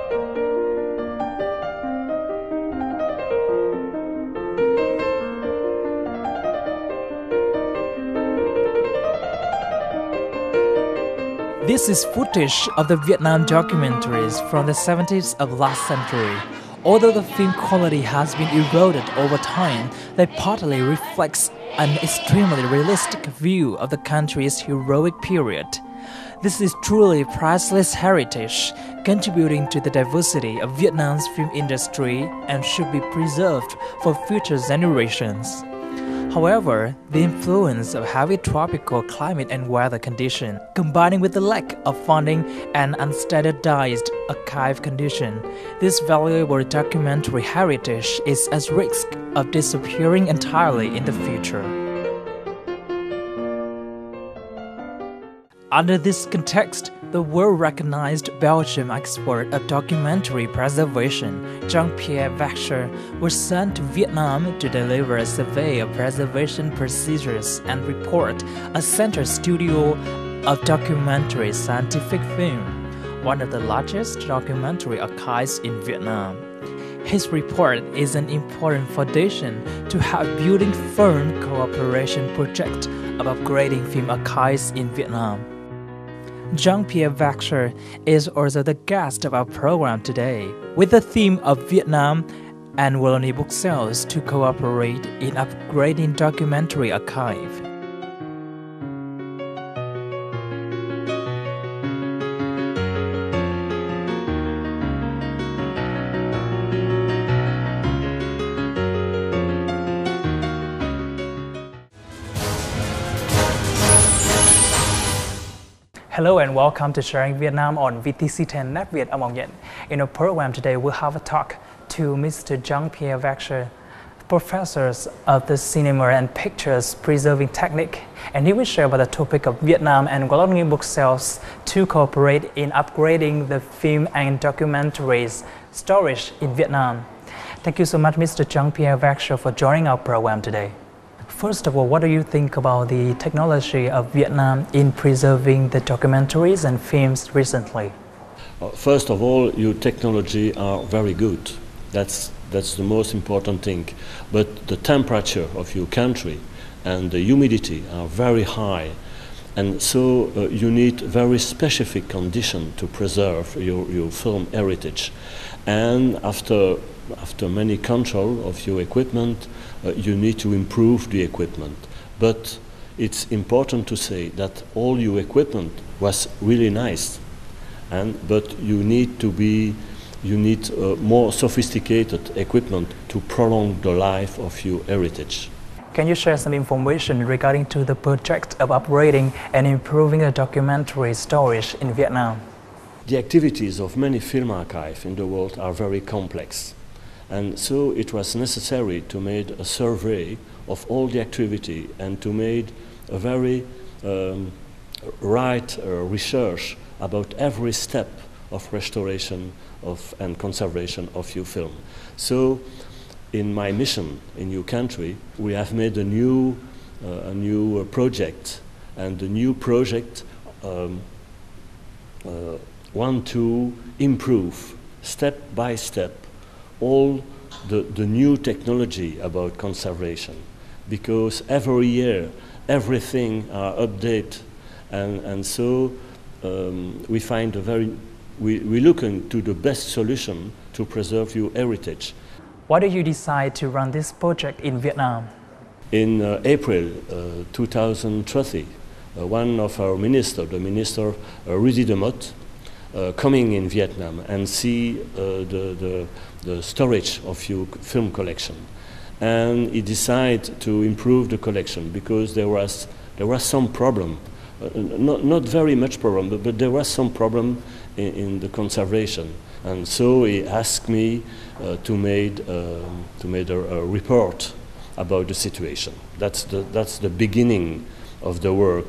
This is footage of the Vietnam documentaries from the 70s of last century. Although the film quality has been eroded over time, they partly reflects an extremely realistic view of the country's heroic period. This is truly priceless heritage, contributing to the diversity of Vietnam's film industry and should be preserved for future generations. However, the influence of heavy tropical climate and weather condition, combining with the lack of funding and unstandardized archive condition, this valuable documentary heritage is at risk of disappearing entirely in the future. Under this context, the world-recognized Belgian expert of documentary preservation, Jean Pierre Verscheure, was sent to Vietnam to deliver a survey of preservation procedures and report a center studio of documentary scientific film, one of the largest documentary archives in Vietnam. His report is an important foundation to help building firm cooperation project of upgrading film archives in Vietnam. Jean Pierre Verscheure is also the guest of our program today, with the theme of Vietnam and will need booksellers to cooperate in upgrading documentary archive. Hello and welcome to Sharing Vietnam on VTC10 Net Việt Among Nhện. In our program today, we'll have a talk to Mr. Jean Pierre Verscheure, professor of the Cinema and Pictures Preserving Technique, and he will share about the topic of Vietnam and will need booksellers to cooperate in upgrading the film and documentaries storage in Vietnam. Thank you so much, Mr. Jean Pierre Verscheure, for joining our program today. First of all, what do you think about the technology of Vietnam in preserving the documentaries and films recently? First of all, your technology are very good. That's the most important thing. But the temperature of your country and the humidity are very high. And so you need very specific conditions to preserve your film heritage. And after many control of your equipment, you need to improve the equipment. But it's important to say that all your equipment was really nice, but you need more sophisticated equipment to prolong the life of your heritage. Can you share some information regarding to the project of upgrading and improving the documentary storage in Vietnam? The activities of many film archives in the world are very complex. And so it was necessary to make a survey of all the activity and to make a very right research about every step of restoration and conservation of your film. So in my mission in your country, we have made a new project, and the new project want to improve step by step all the new technology about conservation, because every year everything are updated, and so we find we look into the best solution to preserve your heritage. Why did you decide to run this project in Vietnam? In April 2030, one of our ministers, the minister Rudy de Mott, coming in Vietnam and see the storage of your film collection, and he decided to improve the collection because there was some problem, not very much problem, but there was some problem in the conservation, and so he asked me to make a report about the situation. That's the beginning of the work,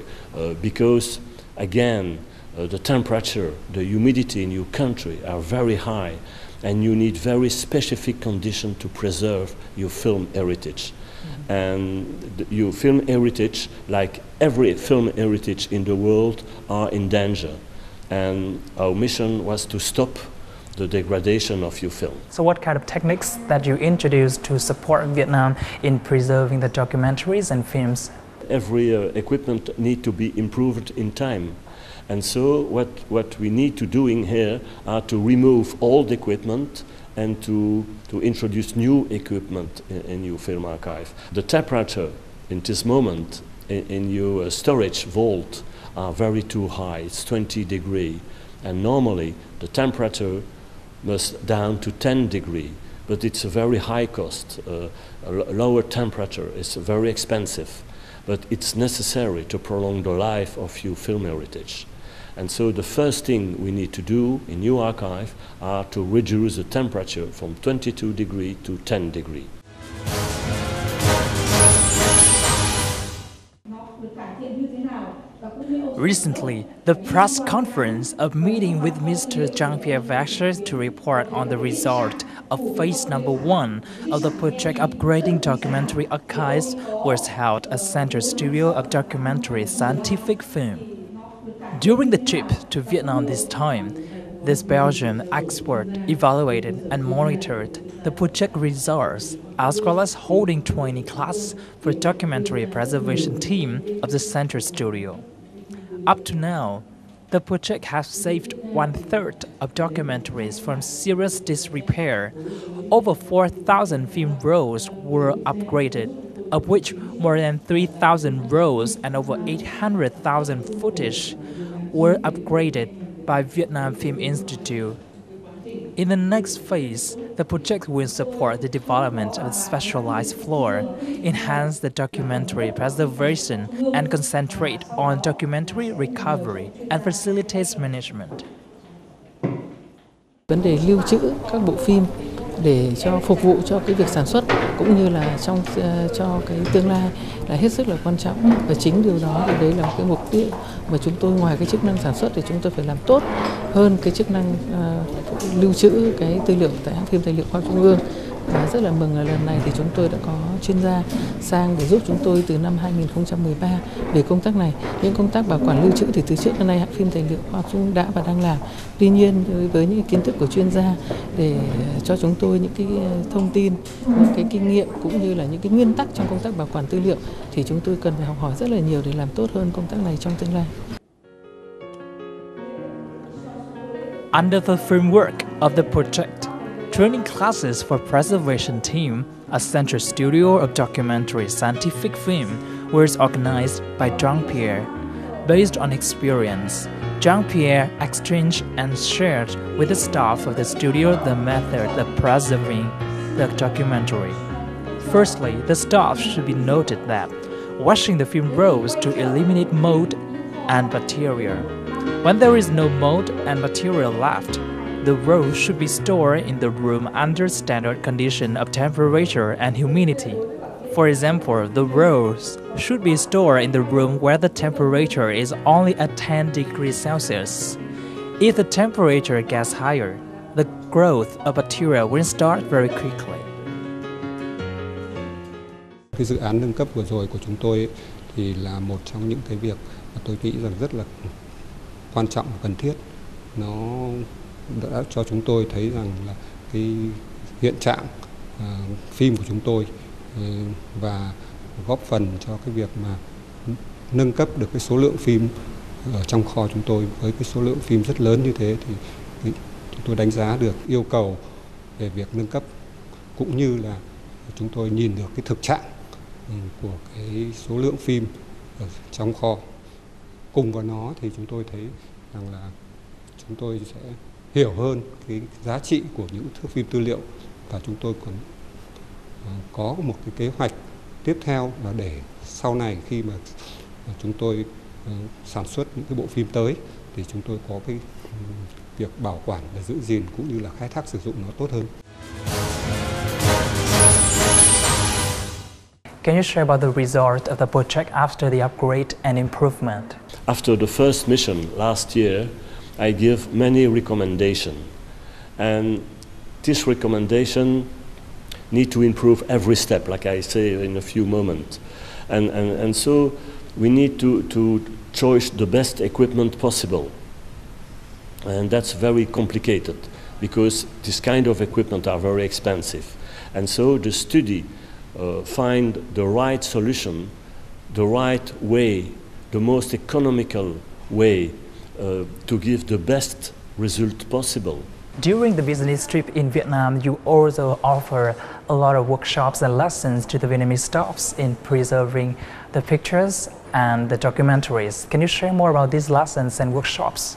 because again, the temperature, the humidity in your country are very high, and you need very specific conditions to preserve your film heritage. Mm-hmm. And your film heritage, like every film heritage in the world, are in danger. And our mission was to stop the degradation of your film. So what kind of techniques that you introduced to support Vietnam in preserving the documentaries and films? Every equipment need to be improved in time. And so what we need to do in here are to remove old equipment and to introduce new equipment in your film archive. The temperature in this moment in your storage vault are very too high. It's 20 degrees, and normally the temperature must down to 10 degrees, but it's a very high cost. A lower temperature is very expensive, but it's necessary to prolong the life of your film heritage. And so the first thing we need to do in your archive are to reduce the temperature from 22 degrees to 10 degrees. Recently, the press conference of meeting with Mr. Jean Pierre Verscheure to report on the result of phase number 1 of the project upgrading documentary archives was held at Center Studio of Documentary Scientific Film. During the trip to Vietnam this time, this Belgian expert evaluated and monitored the project results, as well as holding training classes for documentary preservation team of the Center Studio. Up to now, the project has saved 1/3 of documentaries from serious disrepair. Over 4,000 film rolls were upgraded, of which more than 3,000 rolls and over 800,000 footage were upgraded by Vietnam Film Institute. In the next phase, the project will support the development of a specialized floor, enhance the documentary preservation, and concentrate on documentary recovery and facilitates management. Vấn đề lưu trữ các bộ phim để cho phục vụ cho cái việc sản xuất cũng như là cho cái tương lai là hết sức là quan trọng, và chính điều đó thì đấy là cái mục tiêu mà chúng tôi ngoài cái chức năng sản xuất thì chúng tôi phải làm tốt hơn cái chức năng lưu trữ cái tư liệu tại Hãng phim Tài liệu Khoa học Trung ương. Và rất là mừng là lần này thì chúng tôi đã có chuyên gia sang để giúp chúng tôi từ năm 2013 về công tác này. Những công tác bảo quản lưu trữ thì từ trước đến nay Hãng phim Tài liệu Khoa học Trung ương đã và đang làm. Tuy nhiên với những kiến thức của chuyên gia để cho chúng tôi những cái thông tin, những cái kinh nghiệm cũng như là những cái nguyên tắc trong công tác bảo quản tư liệu thì chúng tôi cần phải học hỏi rất là nhiều để làm tốt hơn công tác này trong tương lai. Under the framework of the project, training classes for preservation team at Center Studio of Documentary Scientific Film was organized by Jean Pierre. Based on experience, Jean Pierre exchanged and shared with the staff of the studio the method of preserving the documentary. Firstly, the staff should be noted that washing the film rolls to eliminate mold and bacteria. When there is no mold and material left, the rolls should be stored in the room under standard condition of temperature and humidity. For example, the rolls should be stored in the room where the temperature is only at 10 degrees Celsius. If the temperature gets higher, the growth of bacteria will start very quickly. Cái dự án nâng cấp vừa rồi của chúng tôi thì là một trong những cái việc mà tôi nghĩ rằng rất là quan trọng và cần thiết. Nó đã cho chúng tôi thấy rằng là cái hiện trạng phim của chúng tôi và góp phần cho cái việc mà nâng cấp được cái số lượng phim ở trong kho chúng tôi. Với cái số lượng phim rất lớn như thế thì chúng tôi đánh giá được yêu cầu về việc nâng cấp, cũng như là chúng tôi nhìn được cái thực trạng của cái số lượng phim ở trong kho. Cùng vào nó thì chúng tôi thấy rằng là chúng tôi sẽ hiểu hơn cái giá trị của những thước phim tư liệu, và chúng tôi còn có một cái kế hoạch tiếp theo là để sau này khi mà chúng tôi sản xuất những cái bộ phim tới thì chúng tôi có cái việc bảo quản và giữ gìn cũng như là khai thác sử dụng nó tốt hơn. Can you share about the result of the project after the upgrade and improvement? After the first mission last year, I give many recommendations, and this recommendation need to improve every step, like I say in a few moments, and so we need to choose the best equipment possible, and that's very complicated. because this kind of equipment are very expensive. And so the study find the right solution, the right way, the most economical way to give the best result possible. During the business trip in Vietnam, you also offer a lot of workshops and lessons to the Vietnamese staffs in preserving the pictures and the documentaries. Can you share more about these lessons and workshops?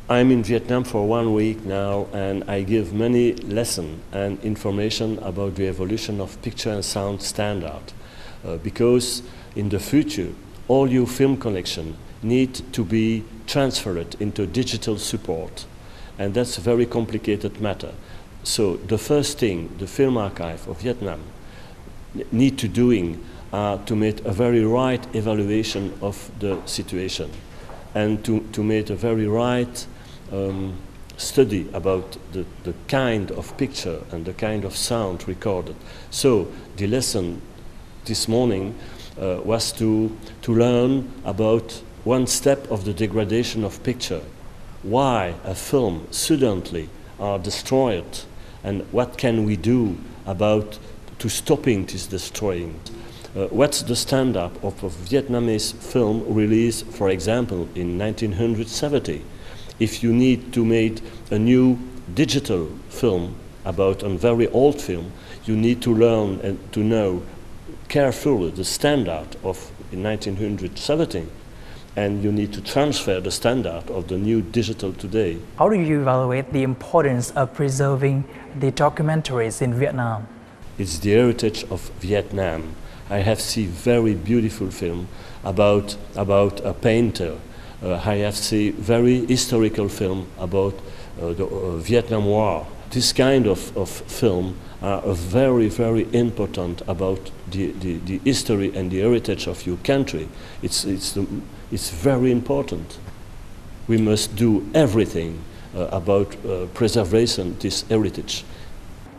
I'm in Vietnam for 1 week now, and I give many lessons and information about the evolution of picture and sound standard. Because in the future, all your film collection need to be transferred into digital support. And that's a very complicated matter. So the first thing the Film Archive of Vietnam need to doing to make a very right evaluation of the situation and to make a very right study about the kind of picture and the kind of sound recorded. So the lesson this morning was to learn about one step of the degradation of picture. Why a film suddenly are destroyed, and what can we do about to stopping this destroying? What's the standard of a Vietnamese film release, for example, in 1970? If you need to make a new digital film about a very old film, you need to learn and to know carefully the standard of 1970. And you need to transfer the standard of the new digital today. How do you evaluate the importance of preserving the documentaries in Vietnam? It's the heritage of Vietnam. I have seen very beautiful film about a painter. I have seen very historical film about the Vietnam War. This kind of film are very, very important about the history and the heritage of your country. It's very important. We must do everything about preservation this heritage.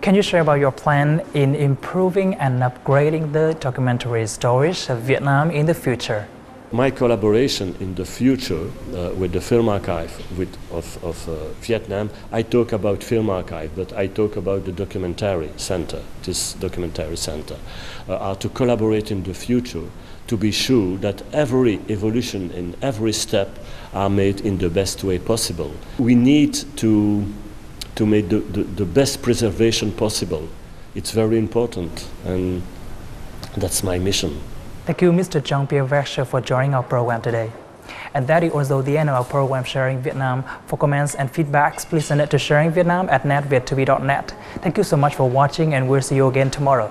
Can you share about your plan in improving and upgrading the documentary storage of Vietnam in the future? My collaboration in the future with the Film Archive of Vietnam, I talk about Film Archive, but I talk about the documentary center, this documentary center, are to collaborate in the future to be sure that every evolution in every step are made in the best way possible. We need to make the best preservation possible. It's very important, and that's my mission. Thank you, Mr. Jean Pierre Verscheure, for joining our program today. And that is also the end of our program Sharing Vietnam. For comments and feedbacks, please send it to sharingvietnam@netviettv.net. Thank you so much for watching, and we'll see you again tomorrow.